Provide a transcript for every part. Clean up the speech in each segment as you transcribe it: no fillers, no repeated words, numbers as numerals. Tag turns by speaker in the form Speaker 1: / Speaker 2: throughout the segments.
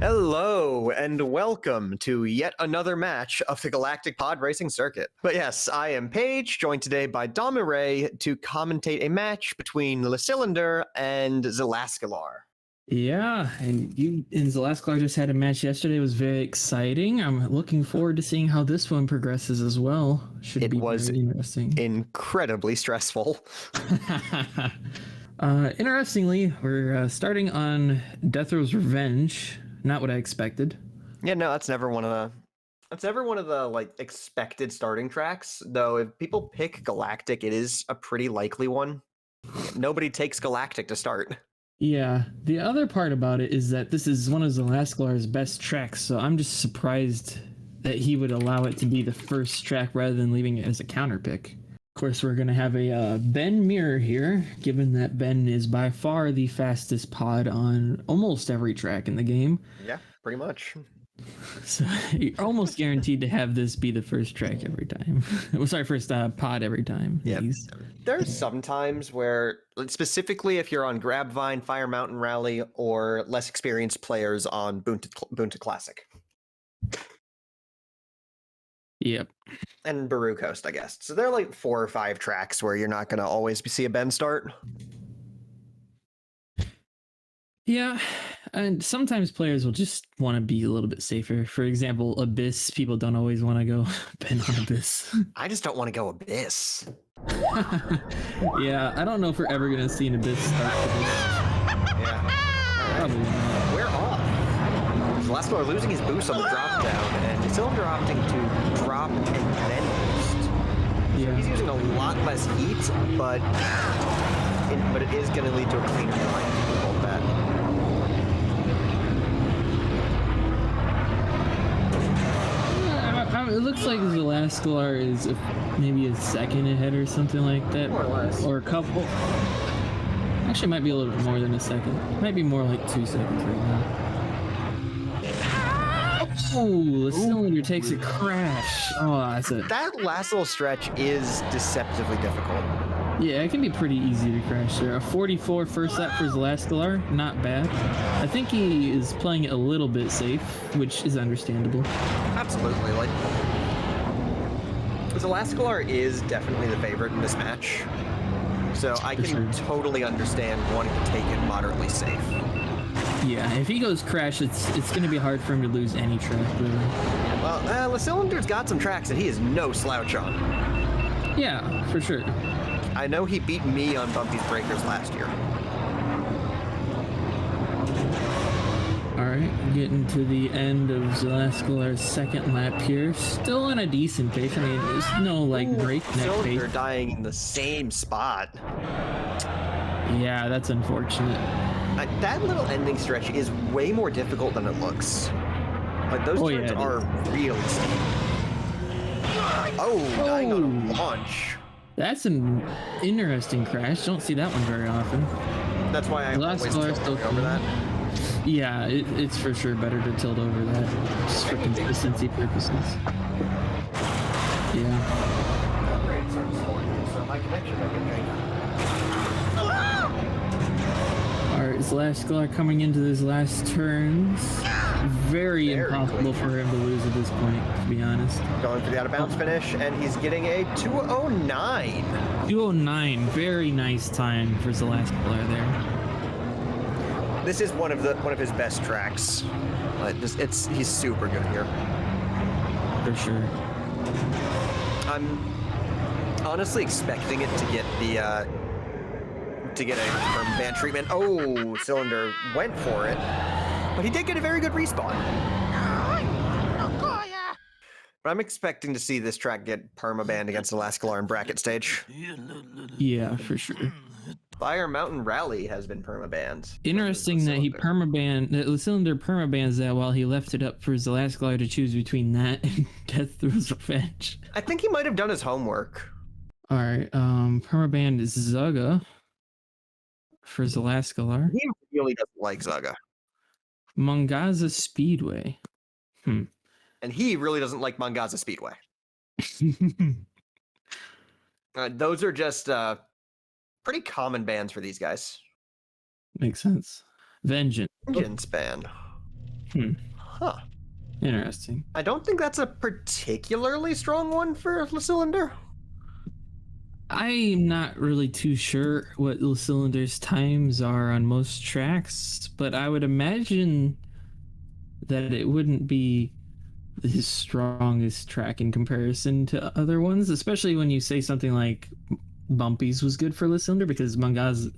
Speaker 1: Hello and welcome to yet another match of the Galactic Podracing circuit. But yes, I am Paige, joined today by Domiray to commentate a match between Le6lindre and Zelascelar.
Speaker 2: Yeah, and you and Zelascelar just had a match yesterday. It was very exciting. I'm looking forward to seeing how this one progresses as well.
Speaker 1: It was
Speaker 2: very interesting.
Speaker 1: Incredibly stressful.
Speaker 2: Interestingly, we're starting on Death Row's Revenge. Not what I expected.
Speaker 1: Yeah, no, that's never one of the like expected starting tracks. Though if people pick Galactic, it is a pretty likely one. Nobody takes Galactic to start.
Speaker 2: Yeah, the other part about it is that this is one of Zelascelar's best tracks, so I'm just surprised that he would allow it to be the first track rather than leaving it as a counter pick. Of course, we're going to have a Ben mirror here, given that Ben is by far the fastest pod on almost every track in the game.
Speaker 1: Yeah, pretty much.
Speaker 2: So you're almost guaranteed to have this be the first track every time. First pod every time.
Speaker 1: Yeah. There's some times where, specifically if you're on Grabvine, Fire Mountain Rally, or less experienced players on Boonta Classic.
Speaker 2: Yep.
Speaker 1: And Baru Coast, I guess. So there are like 4 or 5 tracks where you're not going to always see a Ben start.
Speaker 2: Yeah, and sometimes players will just want to be a little bit safer. For example, Abyss, people don't always want to go Ben on Abyss.
Speaker 1: I just don't want to go Abyss.
Speaker 2: Yeah, I don't know if we're ever going to see an Abyss start Abyss.
Speaker 1: Yeah.
Speaker 2: Probably not.
Speaker 1: We're off. Zelascelar losing his boost on the drop down, and Le6lindre opting to drop and then boost.
Speaker 2: Yeah.
Speaker 1: So he's using a lot less heat, but it is going to lead to a cleaner line. Hold that.
Speaker 2: It looks like Zelascelar is maybe a second ahead or something like that.
Speaker 1: More or less.
Speaker 2: Or a couple. Actually, it might be a little bit more than a second. It might be more like 2 seconds right now. Oh, Le6lindre takes a crash. Oh, that's it.
Speaker 1: That last little stretch is deceptively difficult.
Speaker 2: Yeah, it can be pretty easy to crash there. A 44 first lap for Zelascelar, not bad. I think he is playing it a little bit safe, which is understandable.
Speaker 1: Absolutely. Like, Zelascelar is definitely the favorite in this match. So I can totally understand wanting to take it moderately safe.
Speaker 2: Yeah, if he goes crash, it's going to be hard for him to lose any track, really.
Speaker 1: Well, Le6lindre's got some tracks that he is no slouch on.
Speaker 2: Yeah, for sure.
Speaker 1: I know he beat me on Bumpy's Breakers last year.
Speaker 2: Alright, getting to the end of Zelascelar's second lap here. Still on a decent pace. I mean, there's no, like, breakneck pace.
Speaker 1: They're dying in the same spot.
Speaker 2: Yeah, that's unfortunate.
Speaker 1: That little ending stretch is way more difficult than it looks. Like, those turns are really steep. Dying on a launch.
Speaker 2: That's an interesting crash. Don't see that one very often.
Speaker 1: That's why I always tilt over that.
Speaker 2: Yeah, it's for sure better to tilt over that, just for consistency purposes. Yeah. Alright, Zelascelar coming into his last turns. Very impossible for him to lose at this point, to be honest.
Speaker 1: Going for the out-of-bounds finish, and he's getting a 2:09.
Speaker 2: 2:09, very nice time for Zelascelar there.
Speaker 1: This is one of his best tracks. He's super good here.
Speaker 2: For sure.
Speaker 1: I'm honestly expecting it to get a permaban treatment. Oh, Le6lindre went for it. But he did get a very good respawn. But I'm expecting to see this track get permabanned against Zelascelar in bracket stage.
Speaker 2: Yeah, for sure.
Speaker 1: Fire Mountain Rally has been permabanned.
Speaker 2: Interesting that Le6lindre permabans that while he left it up for Zelascelar to choose between that and Death Row's Revenge.
Speaker 1: I think he might have done his homework.
Speaker 2: Alright, permabanned is Zaga for Zelascelar.
Speaker 1: He really doesn't like Zaga.
Speaker 2: Mangaza Speedway.
Speaker 1: And he really doesn't like Mangaza Speedway. Those are just pretty common bans for these guys.
Speaker 2: Makes sense. Vengeance
Speaker 1: Ban. Huh.
Speaker 2: Interesting.
Speaker 1: I don't think that's a particularly strong one for Le6lindre.
Speaker 2: I'm not really too sure what Le6lindre's times are on most tracks, but I would imagine that it wouldn't be his strongest track in comparison to other ones, especially when you say something like Bumpy's was good for Le6lindre, because Mangaz,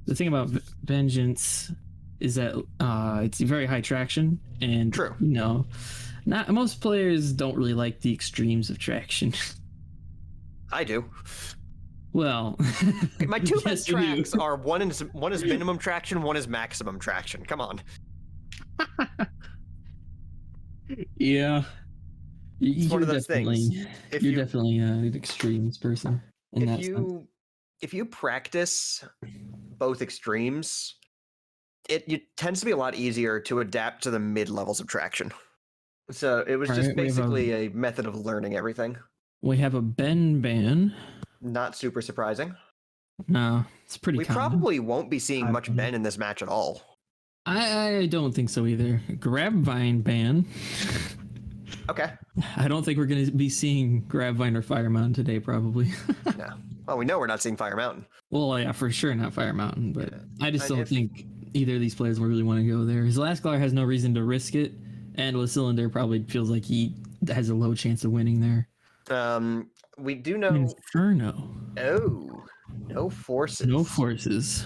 Speaker 2: the thing about Vengeance is that it's very high traction, and
Speaker 1: True.
Speaker 2: Not most players don't really like the extremes of traction.
Speaker 1: I do.
Speaker 2: Well,
Speaker 1: my two
Speaker 2: yes,
Speaker 1: best tracks are one is minimum traction, one is maximum traction. Come on.
Speaker 2: Yeah,
Speaker 1: It's one of those things.
Speaker 2: You're definitely an extremes person.
Speaker 1: If you practice both extremes, it tends to be a lot easier to adapt to the mid levels of traction. So it was just basically a method of learning everything.
Speaker 2: We have a Ben ban.
Speaker 1: Not super surprising.
Speaker 2: No, it's pretty common.
Speaker 1: We probably won't be seeing much Ben in this match at all.
Speaker 2: I don't think so either. Grabvine ban.
Speaker 1: Okay.
Speaker 2: I don't think we're going to be seeing Grabvine or Fire Mountain today, probably.
Speaker 1: No. Well, we know we're not seeing Fire Mountain.
Speaker 2: Well, yeah, for sure not Fire Mountain, but I just don't think either of these players will really want to go there. Zelascelar has no reason to risk it, and Le6lindre probably feels like he has a low chance of winning there.
Speaker 1: We do know
Speaker 2: Inferno.
Speaker 1: Oh, no forces.
Speaker 2: No forces.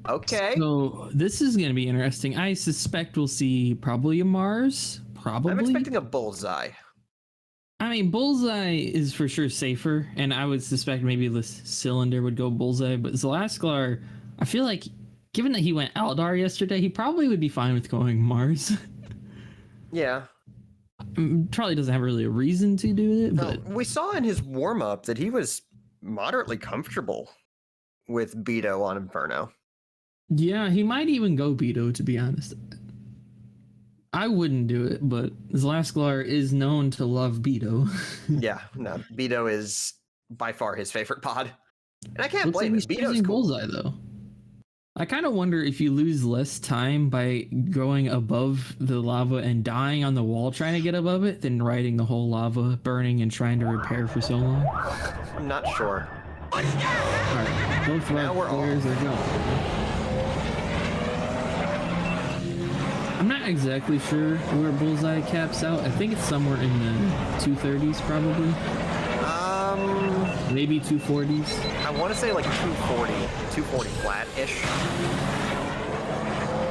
Speaker 1: Okay.
Speaker 2: So this is going to be interesting. I suspect we'll see probably a Mars. Probably.
Speaker 1: I'm expecting a Bullseye.
Speaker 2: I mean, Bullseye is for sure safer, and I would suspect maybe Le6lindre would go Bullseye, but Zelascelar, I feel like, given that he went Eldar yesterday, he probably would be fine with going Mars.
Speaker 1: Yeah.
Speaker 2: Probably doesn't have really a reason to do it, but
Speaker 1: we saw in his warm-up that he was moderately comfortable with Beto on Inferno.
Speaker 2: Yeah, he might even go Beto, to be honest. I wouldn't do it, but Zelascelar is known to love Beto.
Speaker 1: Yeah, no, Beto is by far his favorite pod. And I can't blame him.
Speaker 2: Beto's cool. Bullseye, though. I kind of wonder if you lose less time by going above the lava and dying on the wall trying to get above it than riding the whole lava, burning, and trying to repair for so long.
Speaker 1: I'm not sure.
Speaker 2: All right, both of our players are going. I'm not exactly sure where Bullseye caps out. I think it's somewhere in the 230s, probably. Maybe 240s.
Speaker 1: I want to say like 240 flat-ish.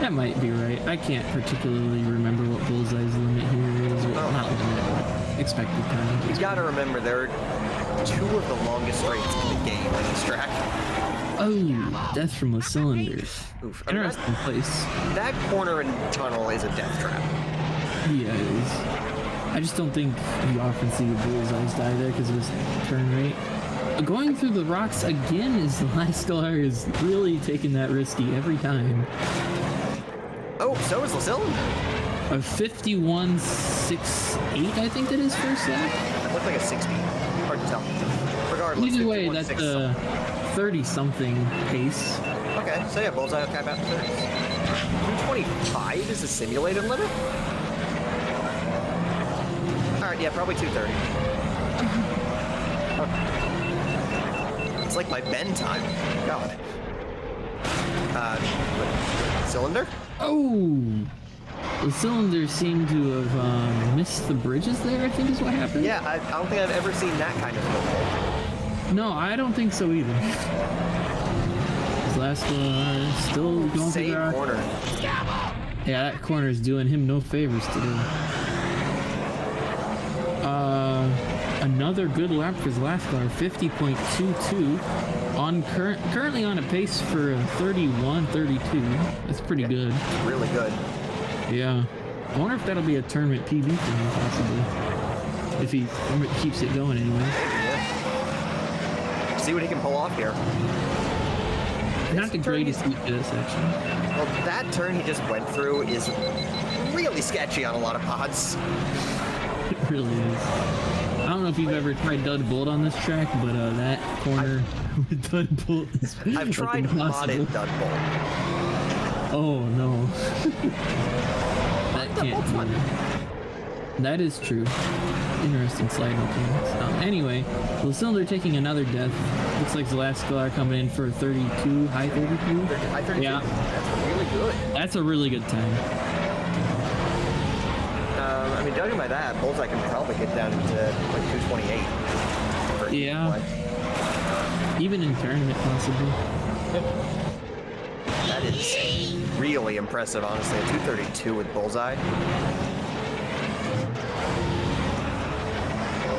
Speaker 2: That might be right. I can't particularly remember what Bullseye's limit here is. Well, not limit, but expected time.
Speaker 1: You gotta remember, there are two of the longest straights in the game on this track.
Speaker 2: Oh, death from Le6lindre.
Speaker 1: Oof.
Speaker 2: Interesting place.
Speaker 1: That corner and tunnel is a death trap.
Speaker 2: Yeah, it is. I just don't think you often see the Bullseyes die there because of his turn rate. Going through the rocks again is Zelascelar is really taking that risky every time.
Speaker 1: Oh, so is Le6lindre.
Speaker 2: A 51.68, I think that is first lap.
Speaker 1: That looks like a 60. Hard to tell. Regardless.
Speaker 2: Either way, that's a 30-something pace.
Speaker 1: Okay, so yeah, Bullseye will cap out in 30s. 225 is the simulated limit? Alright, yeah, probably 230. Okay. It's like my bend time. God. Cylinder?
Speaker 2: Oh! The cylinder seemed to have missed the bridges there, I think is what happened.
Speaker 1: Yeah, I don't think I've ever seen that kind of film.
Speaker 2: No, I don't think so either. His last one still going
Speaker 1: Same
Speaker 2: for the
Speaker 1: corner.
Speaker 2: Yeah, that corner is doing him no favors today. Another good lap for Zelascelar, 50.22. Currently on a pace for 31.32. That's pretty good.
Speaker 1: Really good.
Speaker 2: Yeah. I wonder if that'll be a tournament PB for him, possibly. If he keeps it going anyway.
Speaker 1: Yeah. See what he can pull off here.
Speaker 2: Not the greatest heat to this section.
Speaker 1: Well, that turn he just went through is really sketchy on a lot of pods.
Speaker 2: It really is. I don't know if you've ever tried Dud Bolt on this track, but that corner with Dud Bolt is
Speaker 1: I've tried modded Dud Bolt.
Speaker 2: Oh no. That can't be. That is true. Interesting slide mechanics. Anyway, Le6lindre taking another death. Looks like Zelascelar coming in for 32, high 32.
Speaker 1: High 32.
Speaker 2: Yeah.
Speaker 1: That's really good.
Speaker 2: That's a really good time.
Speaker 1: I mean, judging by that, Bullseye can probably get down into like 228. for
Speaker 2: Yeah.
Speaker 1: play.
Speaker 2: Even in tournament, possibly.
Speaker 1: That is really impressive, honestly. A 232 with Bullseye.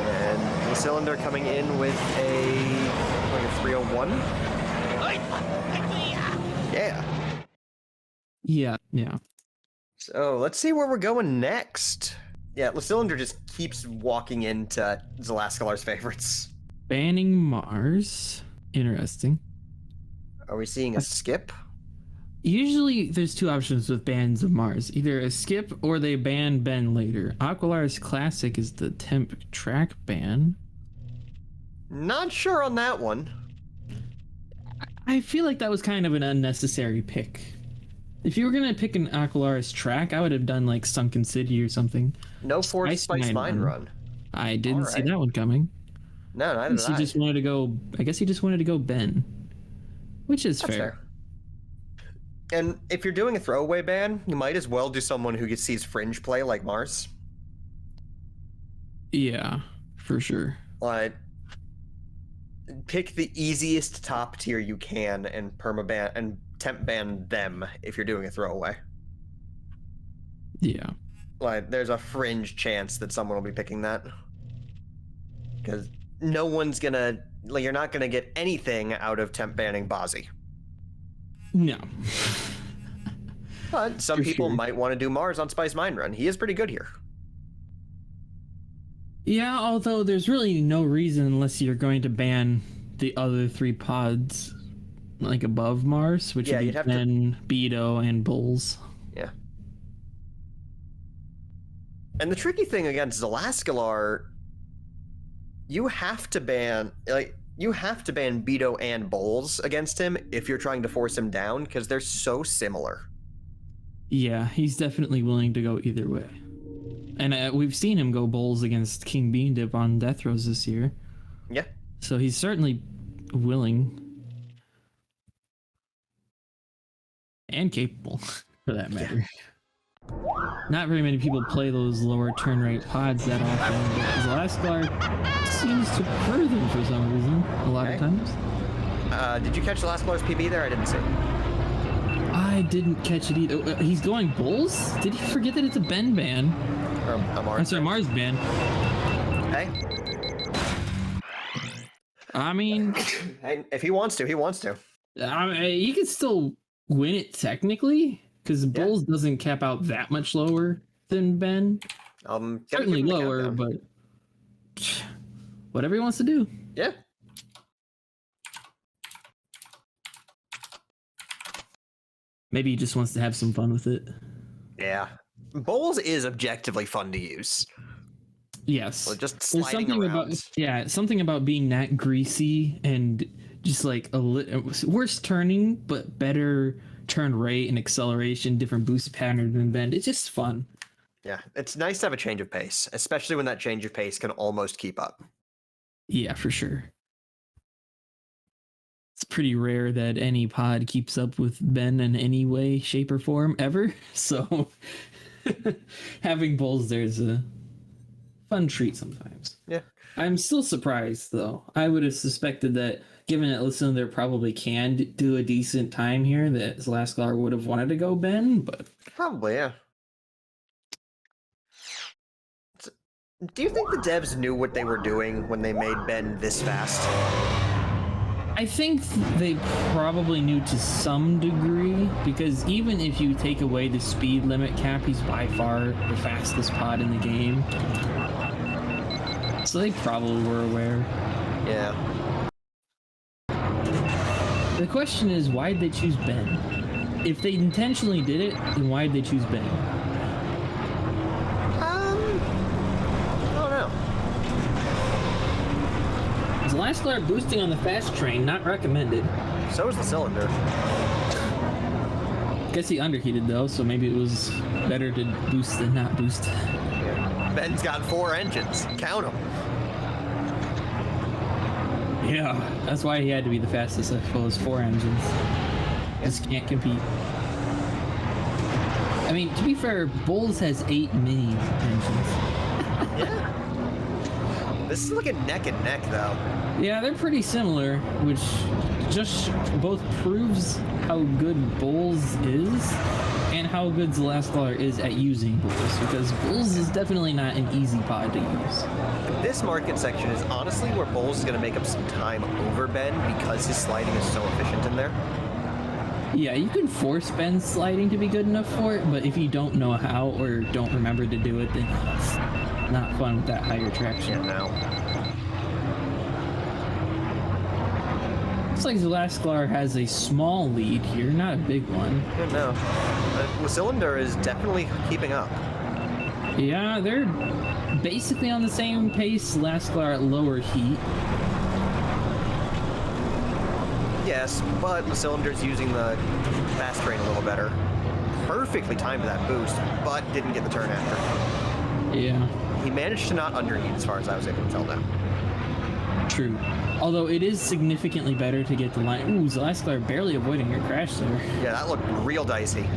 Speaker 1: And Le6lindre coming in with a 301. Yeah.
Speaker 2: Yeah.
Speaker 1: So let's see where we're going next. Yeah, Le6lindre just keeps walking into Zelascelar's favorites.
Speaker 2: Banning Mars. Interesting.
Speaker 1: Are we seeing a skip?
Speaker 2: Usually there's two options with bans of Mars. Either a skip or they ban Ben later. Aqualar's Classic is the temp track ban.
Speaker 1: Not sure on that one.
Speaker 2: I feel like that was kind of an unnecessary pick. If you were going to pick an Aqualar's track, I would have done like Sunken City or something.
Speaker 1: No Force Spice Mine Run.
Speaker 2: I didn't see
Speaker 1: Alright.
Speaker 2: that one coming.
Speaker 1: No, neither did
Speaker 2: He
Speaker 1: I.
Speaker 2: just wanted to go, I guess he just wanted to go Ben. Which is
Speaker 1: That's
Speaker 2: fair.
Speaker 1: And if you're doing a throwaway ban, you might as well do someone who sees Fringe play like Mars.
Speaker 2: Yeah, for sure.
Speaker 1: Like, pick the easiest top tier you can and permaban and temp ban them if you're doing a throwaway.
Speaker 2: Yeah.
Speaker 1: Like, there's a fringe chance that someone will be picking that. Because no one's gonna, like, you're not gonna get anything out of temp banning Bozzy.
Speaker 2: No.
Speaker 1: But some
Speaker 2: For
Speaker 1: people
Speaker 2: sure.
Speaker 1: might want to do Mars on Spice Mine Run. He is pretty good here.
Speaker 2: Yeah, although there's really no reason unless you're going to ban the other three pods, like above Mars, which
Speaker 1: Yeah,
Speaker 2: would be
Speaker 1: you'd have to-
Speaker 2: Ben, Beto, and Bulls.
Speaker 1: Yeah. And the tricky thing against Zelascelar, you have to ban Beto and Bulls against him if you're trying to force him down, because they're so similar.
Speaker 2: Yeah, he's definitely willing to go either way. And we've seen him go Bulls against King Bean Dip on Death Rows this year.
Speaker 1: Yeah.
Speaker 2: So he's certainly willing. And capable, for that matter. Not very many people play those lower turn rate pods that often, but Zelascelar seems to prefer them for some reason, a lot of
Speaker 1: Okay.
Speaker 2: times.
Speaker 1: Did you catch Zelascelar's PB there? I didn't see.
Speaker 2: I didn't catch it either. He's going Bulls? Did he forget that it's a Ben ban?
Speaker 1: Or a Mars.
Speaker 2: I'm sorry, Mars ban.
Speaker 1: Hey,
Speaker 2: I mean,
Speaker 1: hey, if he wants to, he wants to.
Speaker 2: he could still win it technically, because Bulls doesn't cap out that much lower than Ben.
Speaker 1: Gotta
Speaker 2: Certainly
Speaker 1: give him the
Speaker 2: lower,
Speaker 1: countdown.
Speaker 2: but whatever he wants to do.
Speaker 1: Yeah.
Speaker 2: Maybe he just wants to have some fun with it.
Speaker 1: Yeah. Bowls is objectively fun to use.
Speaker 2: Yes.
Speaker 1: Well, just
Speaker 2: There's
Speaker 1: sliding
Speaker 2: something
Speaker 1: around.
Speaker 2: something about being that greasy and just like worse turning, but better turn rate and acceleration, different boost pattern than bend. It's just fun.
Speaker 1: Yeah, it's nice to have a change of pace, especially when that change of pace can almost keep up.
Speaker 2: Yeah, for sure. It's pretty rare that any pod keeps up with Ben in any way, shape, or form ever. So having Bulls there's a fun treat sometimes.
Speaker 1: Yeah.
Speaker 2: I'm still surprised though. I would have suspected that given that Le6lindre probably can do a decent time here, that Zelascelar would have wanted to go Ben, but
Speaker 1: Probably, yeah. Do you think the devs knew what they were doing when they made Ben this fast?
Speaker 2: I think they probably knew to some degree, because even if you take away the speed limit cap, he's by far the fastest pod in the game. So they probably were aware.
Speaker 1: Yeah.
Speaker 2: The question is, why'd they choose Ben? If they intentionally did it, then why'd they choose Ben?
Speaker 1: I don't know.
Speaker 2: Zelascelar boosting on the fast train, not recommended.
Speaker 1: So is the cylinder.
Speaker 2: Guess he underheated though, so maybe it was better to boost than not boost.
Speaker 1: Yeah. Ben's got 4 engines. Count them.
Speaker 2: Yeah, that's why he had to be the fastest, I suppose. 4 engines. Just can't compete. I mean, to be fair, Bulls has 8 mini engines.
Speaker 1: Yeah. This is looking neck and neck, though.
Speaker 2: Yeah, they're pretty similar, which just both proves how good Bulls is and how good Zelascelar is at using Bulls, because Bulls is definitely not an easy pod to use.
Speaker 1: This market section is honestly where Bulls is going to make up some time over Ben because his sliding is so efficient in there.
Speaker 2: Yeah, you can force Ben's sliding to be good enough for it, but if you don't know how or don't remember to do it, then it's not fun with that higher traction.
Speaker 1: Yeah, no.
Speaker 2: Looks like Zelascelar has a small lead here, not a big one.
Speaker 1: Yeah, no. Le6lindre is definitely keeping up.
Speaker 2: Yeah, they're basically on the same pace. Zelascelar at lower heat.
Speaker 1: Yes, but Le6lindre's using the fast train a little better. Perfectly timed that boost, but didn't get the turn after.
Speaker 2: Yeah.
Speaker 1: He managed to not underheat as far as I was able to tell now.
Speaker 2: True. Although it is significantly better to get the line. Ooh, Zelascelar barely avoiding your crash there.
Speaker 1: Yeah, that looked real dicey.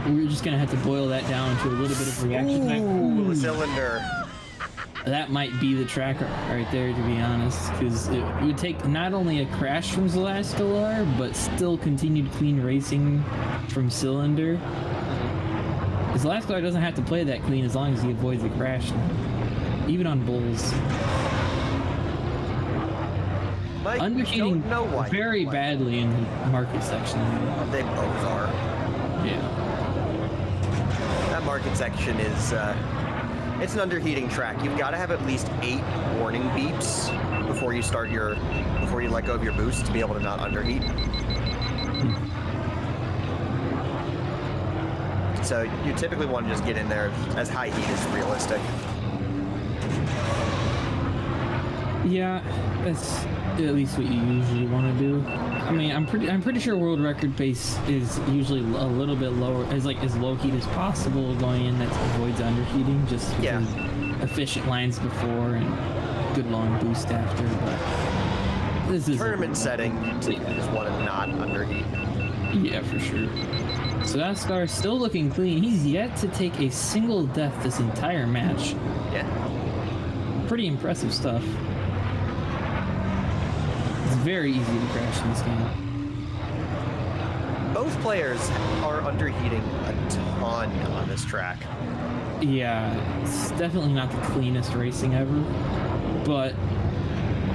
Speaker 2: We're just gonna have to boil that down to a little bit of reaction time.
Speaker 1: Ooh, Le6lindre.
Speaker 2: That might be the track right there, to be honest, because it would take not only a crash from Zelascelar, but still continued clean racing from Cylinder. Zelascelar doesn't have to play that clean as long as he avoids the crash, even on Bulls.
Speaker 1: Mike,
Speaker 2: Underheating
Speaker 1: don't know why
Speaker 2: very badly in the market section.
Speaker 1: They both are.
Speaker 2: Yeah.
Speaker 1: That market section is, it's an underheating track. You've got to have at least 8 warning beeps before you let go of your boost to be able to not underheat. So you typically want to just get in there as high heat as realistic.
Speaker 2: Yeah, that's at least what you usually want to do. I mean, I'm pretty sure world record pace is usually a little bit lower, as low heat as possible going in. That avoids underheating, just because efficient lines before and good long boost after. But this is
Speaker 1: Tournament setting, you just want to not underheat.
Speaker 2: Yeah, for sure. So that star is still looking clean. He's yet to take a single death this entire match.
Speaker 1: Yeah.
Speaker 2: Pretty impressive stuff. It's very easy to crash in this game.
Speaker 1: Both players are underheating a ton on this track.
Speaker 2: Yeah, it's definitely not the cleanest racing ever, but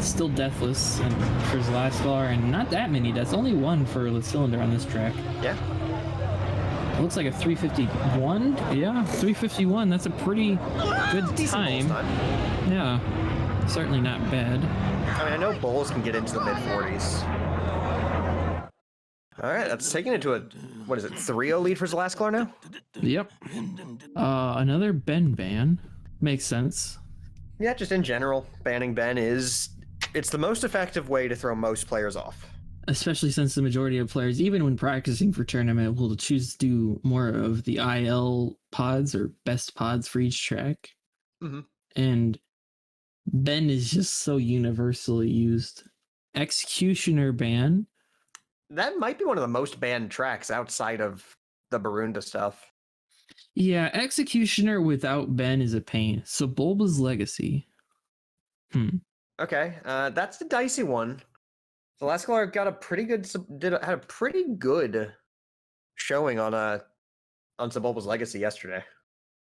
Speaker 2: still deathless and for Zelascelar, and not that many deaths. Only one for Le6lindre on this track.
Speaker 1: Yeah.
Speaker 2: It looks like a 351. Yeah, 351. That's a pretty good
Speaker 1: Decent
Speaker 2: time. Yeah, certainly not bad.
Speaker 1: I mean, I know Bulls can get into the mid-40s. All right, that's taking it to a, what is it, 3-0 lead for Zelascelar now?
Speaker 2: Yep. Another Ben ban. Makes sense.
Speaker 1: Yeah, just in general, banning Ben it's the most effective way to throw most players off.
Speaker 2: Especially since the majority of players, even when practicing for tournament, will choose to do more of the IL pods or best pods for each track.
Speaker 1: Mm-hmm.
Speaker 2: And Ben is just so universally used. Executioner ban.
Speaker 1: That might be one of the most banned tracks outside of the Barunda stuff.
Speaker 2: Yeah, Executioner without Ben is a pain. So Bulba's Legacy.
Speaker 1: Okay, that's the dicey one. Zelascelar got a pretty good had a pretty good showing on Bulba's Legacy yesterday.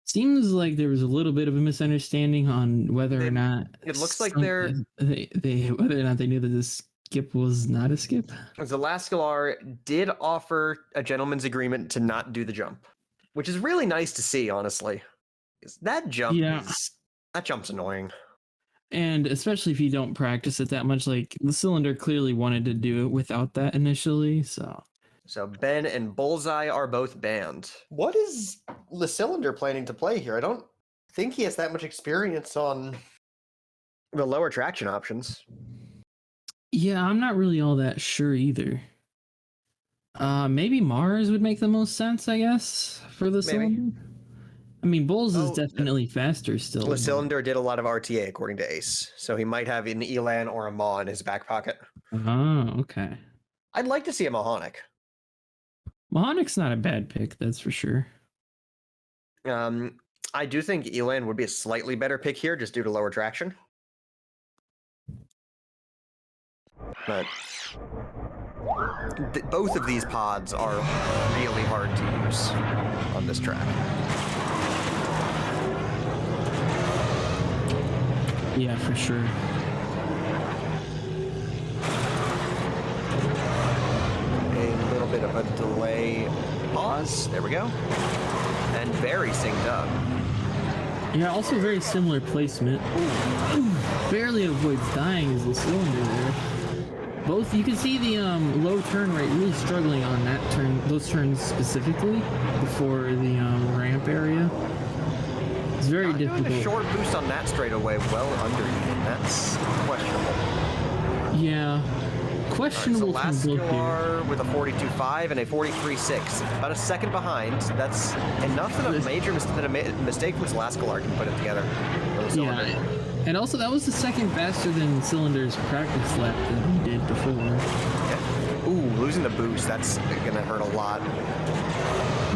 Speaker 2: Seems like there was a little bit of a misunderstanding on whether or not
Speaker 1: it looks like
Speaker 2: whether or not they knew that this skip was not a skip.
Speaker 1: Zelascelar did offer a gentleman's agreement to not do the jump, which is really nice to see, honestly. That jump's annoying.
Speaker 2: And especially if you don't practice it that much, like Le6lindre clearly wanted to do it without that initially, so
Speaker 1: Ben and Bullseye are both banned. What is Le6lindre planning to play here? I don't think he has that much experience on the lower traction options.
Speaker 2: yeah, I'm not really all that sure either. Maybe Mars would make the most sense, I guess, for the
Speaker 1: Maybe.
Speaker 2: cylinder. I mean, Bulls is
Speaker 1: Oh,
Speaker 2: definitely faster still.
Speaker 1: Le6lindre did a lot of RTA according to Ace, so he might have an Elan or a Maw in his back pocket.
Speaker 2: Oh, okay.
Speaker 1: I'd like to see a Mahonic.
Speaker 2: Mahonic's not a bad pick, that's for sure.
Speaker 1: I do think Elan would be a slightly better pick here, just due to lower traction. But both of these pods are really hard to use on this track.
Speaker 2: Yeah, for sure.
Speaker 1: A little bit of a delay pause. There we go. And very synced up.
Speaker 2: Yeah, also very similar placement. Ooh, barely avoids dying as the cylinder there. Both, you can see the low turn rate really struggling on that turn, those turns specifically before the ramp area. It's very difficult.
Speaker 1: Doing a short boost on that straightaway, well under even. That's questionable.
Speaker 2: Yeah, questionable
Speaker 1: Right,
Speaker 2: from both here.
Speaker 1: Zelascelar with a 42.5 and a 43.6, about a second behind. That's enough that a major mistake from Zelascelar can put it together.
Speaker 2: Yeah, and also that was the second faster than Cylinder's practice lap that he did before.
Speaker 1: Yeah. Ooh, losing the boost, that's gonna hurt a lot.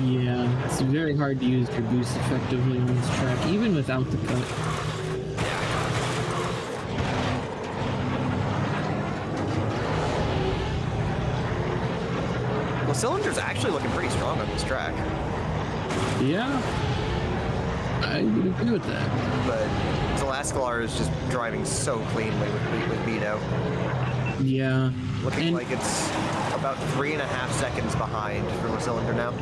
Speaker 2: Yeah, it's very hard to use your boost effectively on this track, even without the cut.
Speaker 1: Well, Cylinder's actually looking pretty strong on this track.
Speaker 2: Yeah, I would agree with that.
Speaker 1: But Zelascelar is just driving so cleanly with Beto.
Speaker 2: Yeah.
Speaker 1: Looking like it's about 3.5 seconds behind for the cylinder now.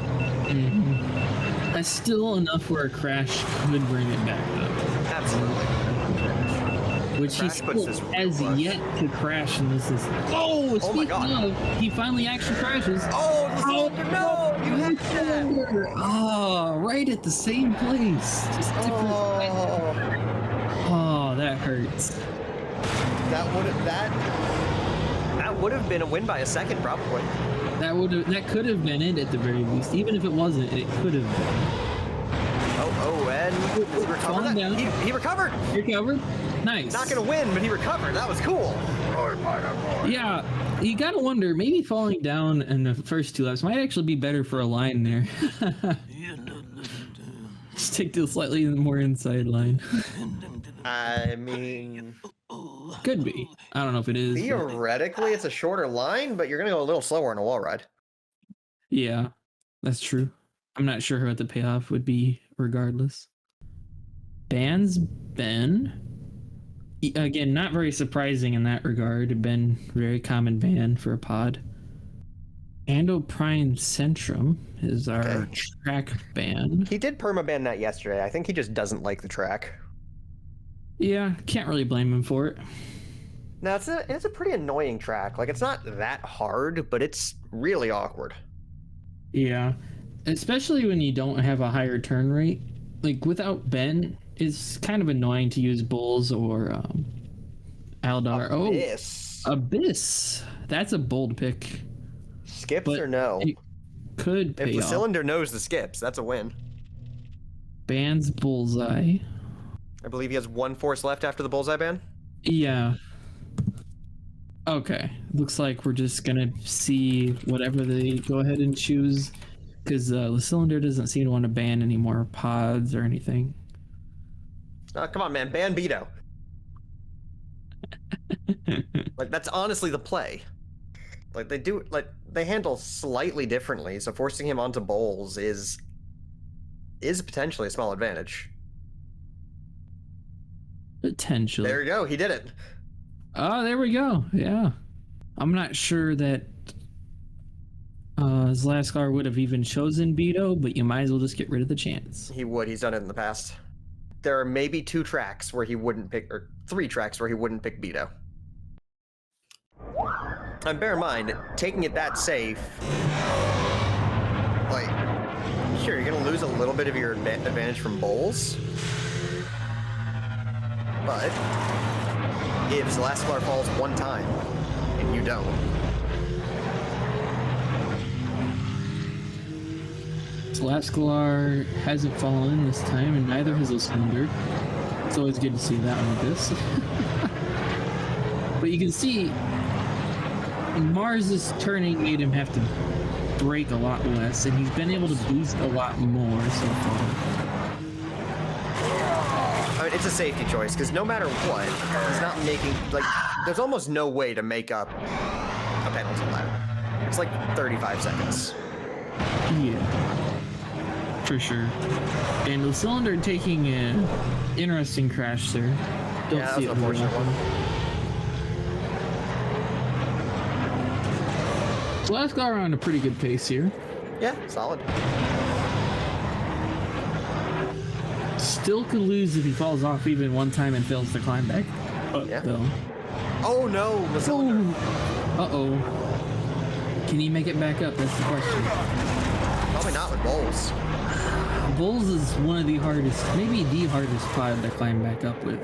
Speaker 2: That's still enough where a crash could bring it back, though.
Speaker 1: Absolutely.
Speaker 2: Which he still has yet to crash in this. Oh, speaking of, he finally actually crashes.
Speaker 1: Oh, the cylinder, no! You had that!
Speaker 2: Oh, right at the same place. Just different. Oh, that hurts.
Speaker 1: That would have been a win by a second, probably.
Speaker 2: That could have been it at the very least. Even if it wasn't, it could have been.
Speaker 1: Oh, and he recovered. He recovered.
Speaker 2: Recovered. Nice.
Speaker 1: Not gonna win, but he recovered. That was cool.
Speaker 2: Yeah, you gotta wonder. Maybe falling down in the first two laps might actually be better for a line there. Just take the slightly more inside line.
Speaker 1: I mean,
Speaker 2: could be. I don't know if it is.
Speaker 1: Theoretically, it's a shorter line, but you're gonna go a little slower in a wall ride.
Speaker 2: Yeah, that's true. I'm not sure what the payoff would be regardless. Ban's Ben. Again, not very surprising in that regard. Ben, very common ban for a pod. Endoprime Centrum is our track ban.
Speaker 1: He did permaban that yesterday. I think he just doesn't like the track.
Speaker 2: Yeah, can't really blame him for it.
Speaker 1: No, it's a pretty annoying track. Like, it's not that hard, but it's really awkward.
Speaker 2: Yeah, especially when you don't have a higher turn rate. Like, without Ben, it's kind of annoying to use Bulls or Aldar. Abyss. That's a bold pick.
Speaker 1: Skips or no?
Speaker 2: Could pay
Speaker 1: if the
Speaker 2: off.
Speaker 1: cylinder knows the skips, that's a win.
Speaker 2: Ban's Bullseye.
Speaker 1: I believe he has one force left after the Bullseye ban.
Speaker 2: Yeah. Okay. Looks like we're just gonna see whatever they go ahead and choose, because the cylinder doesn't seem to want to ban any more pods or anything.
Speaker 1: Come on, man. Ban Beto. Like, that's honestly the play. Like, they handle slightly differently, so forcing him onto bowls is potentially a small advantage.
Speaker 2: Potentially.
Speaker 1: There you go. He did it.
Speaker 2: Oh, there we go. Yeah. I'm not sure that Zelascelar would have even chosen Beto, but you might as well just get rid of the chance.
Speaker 1: He would. He's done it in the past. There are maybe 2 tracks where he wouldn't pick, or 3 tracks where he wouldn't pick Beto. And bear in mind, taking it that safe, like, sure, you're going to lose a little bit of your advantage from bowls, but if Zelascelar falls one time and you don't,
Speaker 2: Zelascelar hasn't fallen in this time, and neither has Le6lindre. It's always good to see that on this. But you can see Mars' turning made him have to brake a lot less, and he's been able to boost a lot more so far.
Speaker 1: I mean, it's a safety choice because no matter what, he's not making there's almost no way to make up a penalty lap. It's like 35 seconds.
Speaker 2: Yeah, for sure. And Le6lindre taking an interesting crash there. Don't
Speaker 1: Yeah,
Speaker 2: see
Speaker 1: that's
Speaker 2: it
Speaker 1: an unfortunate one.
Speaker 2: Zelascelar on a pretty good pace here.
Speaker 1: Yeah, solid.
Speaker 2: Still could lose if he falls off even one time and fails to climb back up,
Speaker 1: Yeah.
Speaker 2: though.
Speaker 1: Oh no, Le6lindre.
Speaker 2: Uh-oh. Can he make it back up? That's the question.
Speaker 1: Probably not with Bowls.
Speaker 2: Bulls is one of the hardest, maybe the hardest pod to climb back up with.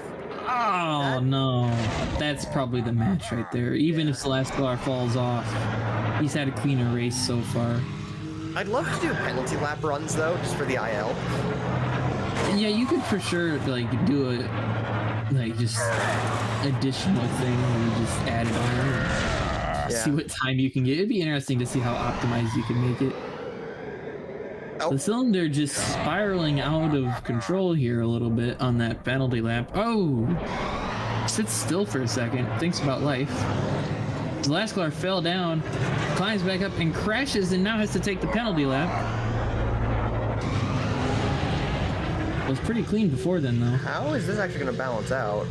Speaker 2: Oh, no. That's probably the match right there. Even if Zelascelar falls off, he's had a cleaner race so far.
Speaker 1: I'd love to do penalty lap runs though, just for the IL.
Speaker 2: Yeah, you could for sure do a just additional thing where you just add it on and see what time you can get. It'd be interesting to see how optimized you can make it.
Speaker 1: Oh.
Speaker 2: Le6lindre just spiraling out of control here a little bit on that penalty lap. Oh! Sits still for a second, thinks about life. Zelascelar fell down, climbs back up and crashes and now has to take the penalty lap. It was pretty clean before then though.
Speaker 1: How is this actually going to balance out?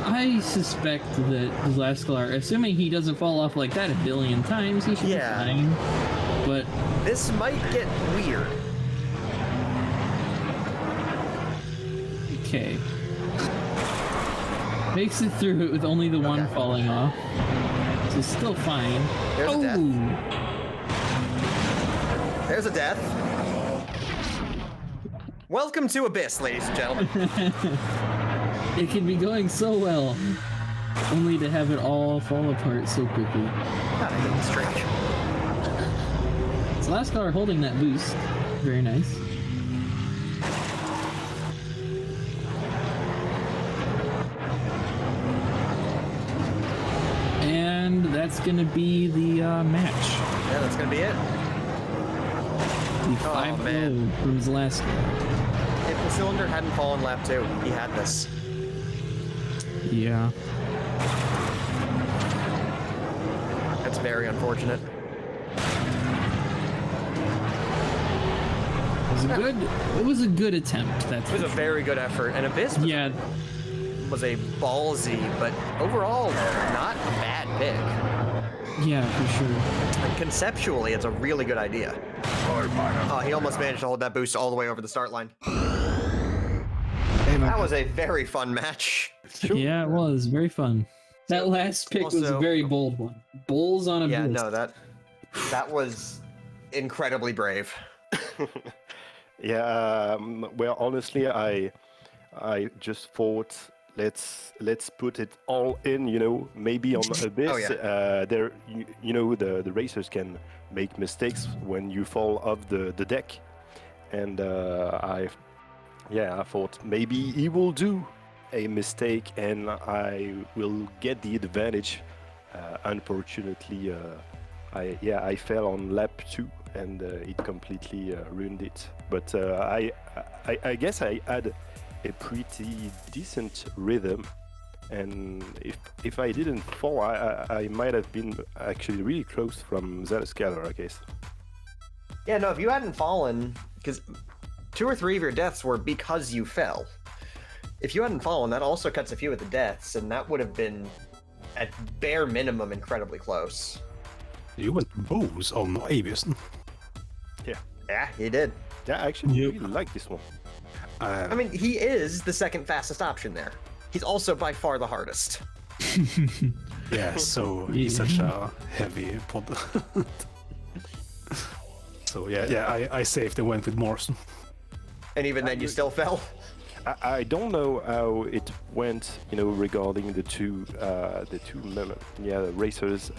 Speaker 2: I suspect that Zelascelar, assuming he doesn't fall off like that a billion times, he should be fine. But
Speaker 1: this might get weird.
Speaker 2: okay. Makes it through it with only the one falling off. So still fine.
Speaker 1: There's a death. There's a death. Welcome to Abyss, ladies and gentlemen.
Speaker 2: It can be going so well, only to have it all fall apart so quickly.
Speaker 1: God, I think it's strange.
Speaker 2: Zelascelar holding that boost. Very nice. And that's going to be the match.
Speaker 1: Yeah, that's going to be it.
Speaker 2: The 5-0 from Zelascelar.
Speaker 1: If Le6lindre hadn't fallen lap 2, he had this.
Speaker 2: Yeah.
Speaker 1: That's very unfortunate.
Speaker 2: It was a good attempt.
Speaker 1: It was a very good effort, and Abyss was a ballsy, but overall not a bad pick.
Speaker 2: Yeah, for sure.
Speaker 1: Like, conceptually, it's a really good idea. Oh, he almost managed to hold that boost all the way over the start line. That was a very fun match.
Speaker 2: Yeah, it was very fun. That last pick was a very bold one. Bulls on a
Speaker 1: yeah,
Speaker 2: boost.
Speaker 1: no, that was incredibly brave.
Speaker 3: Yeah, well, honestly, I just thought let's put it all in, maybe on Abyss.
Speaker 1: Oh, yeah.
Speaker 3: There, the racers can make mistakes when you fall off the deck, and I thought maybe he will do a mistake and I will get the advantage. Unfortunately, I fell on lap 2 and it completely ruined it. But I guess I had a pretty decent rhythm, and if I didn't fall, I might have been actually really close from Zelascelar, I guess.
Speaker 1: Yeah, no, if you hadn't fallen, because 2 or 3 of your deaths were because you fell. If you hadn't fallen, that also cuts a few of the deaths, and that would have been, at bare minimum, incredibly close.
Speaker 4: You went Bose on Abyss.
Speaker 1: Yeah, he did.
Speaker 3: Yeah, I actually really like this one.
Speaker 1: I mean, he is the second fastest option there. He's also by far the hardest.
Speaker 4: Yeah, so he's such a heavy pod. So yeah, I saved and went with Morrison.
Speaker 1: And even then, you still fell.
Speaker 3: I don't know how it went, regarding the two racers.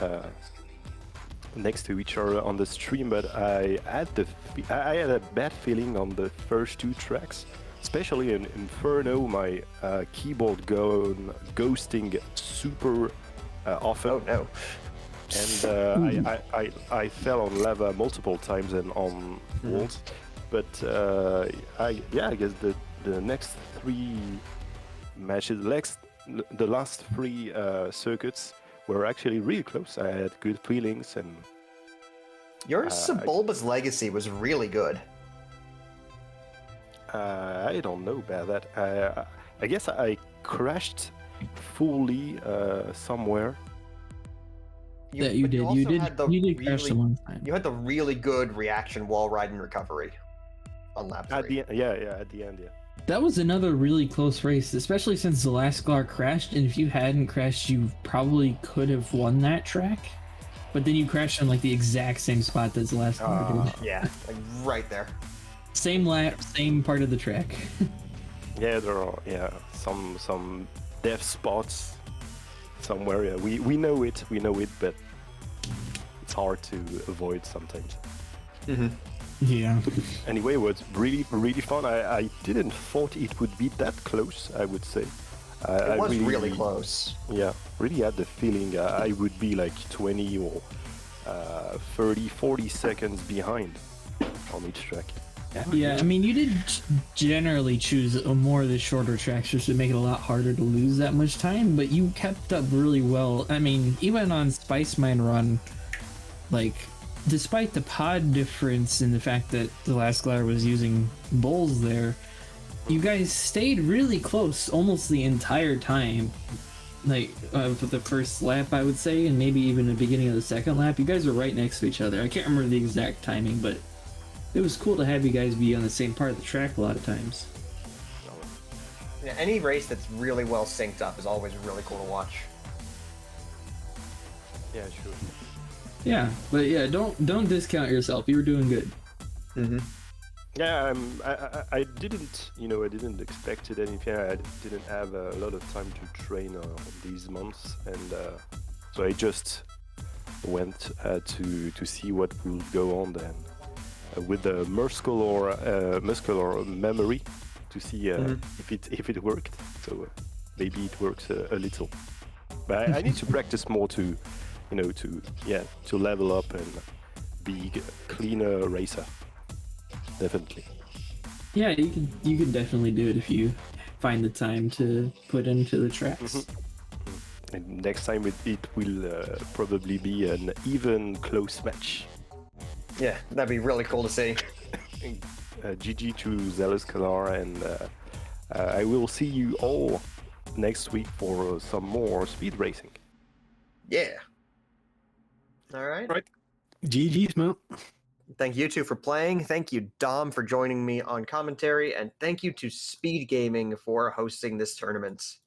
Speaker 3: next to each other on the stream, but I had a bad feeling on the first 2 tracks, especially in Inferno. My keyboard ghosting super often.
Speaker 1: Oh no.
Speaker 3: And I fell on lava multiple times and on walls. But I guess the next 3 matches, the last 3 circuits were actually really close. I had good feelings, and
Speaker 1: Your Sebulba's Legacy was really good.
Speaker 3: I don't know about that. I guess I crashed fully somewhere.
Speaker 2: Yeah, you
Speaker 1: but
Speaker 2: did.
Speaker 1: also
Speaker 2: You did.
Speaker 1: had the
Speaker 2: You did crash
Speaker 1: really-
Speaker 2: the one time.
Speaker 1: You had the really good reaction wall ride and recovery on lap 3.
Speaker 3: At the end, at the end, yeah.
Speaker 2: That was another really close race, especially since Zelascelar crashed. And if you hadn't crashed, you probably could have won that track. But then you crashed on like the exact same spot that Zelascelar did.
Speaker 1: Yeah, like right there.
Speaker 2: Same lap, same part of the track.
Speaker 3: Yeah, there are some death spots somewhere. Yeah, we know it, but it's hard to avoid sometimes.
Speaker 2: Yeah.
Speaker 3: Anyway, it was really fun. I didn't thought it would be that close, I would say.
Speaker 1: It was really close.
Speaker 3: Yeah, really had the feeling I would be like 20 or 30, 40 seconds behind on each track.
Speaker 2: Yeah, I mean, you did generally choose more of the shorter tracks just to make it a lot harder to lose that much time, but you kept up really well. I mean, even on Spice Mine Run, like, despite the pod difference in the fact that the Zelascelar was using bowls there, you guys stayed really close almost the entire time. Like, for the first lap, I would say, and maybe even the beginning of the second lap, you guys were right next to each other. I can't remember the exact timing, but it was cool to have you guys be on the same part of the track a lot of times.
Speaker 1: Yeah, any race that's really well synced up is always really cool to watch.
Speaker 3: Yeah, sure.
Speaker 2: Yeah, but yeah, don't discount yourself. You were doing good.
Speaker 3: Yeah, I didn't, I didn't expect it anything. I didn't have a lot of time to train these months, and so I just went to see what will go on then with the muscular memory to see if it worked. So maybe it works a little, but I need to practice more to level up and be a cleaner racer. Definitely.
Speaker 2: Yeah, you can definitely do it if you find the time to put into the tracks.
Speaker 3: And next time it will probably be an even close match.
Speaker 1: Yeah, that'd be really cool to see.
Speaker 3: GG to Zelascelar, and I will see you all next week for some more speed racing.
Speaker 1: Yeah. All right.
Speaker 4: Right. GG's, man.
Speaker 1: Thank you two for playing. Thank you, Dom, for joining me on commentary, and thank you to Speed Gaming for hosting this tournament.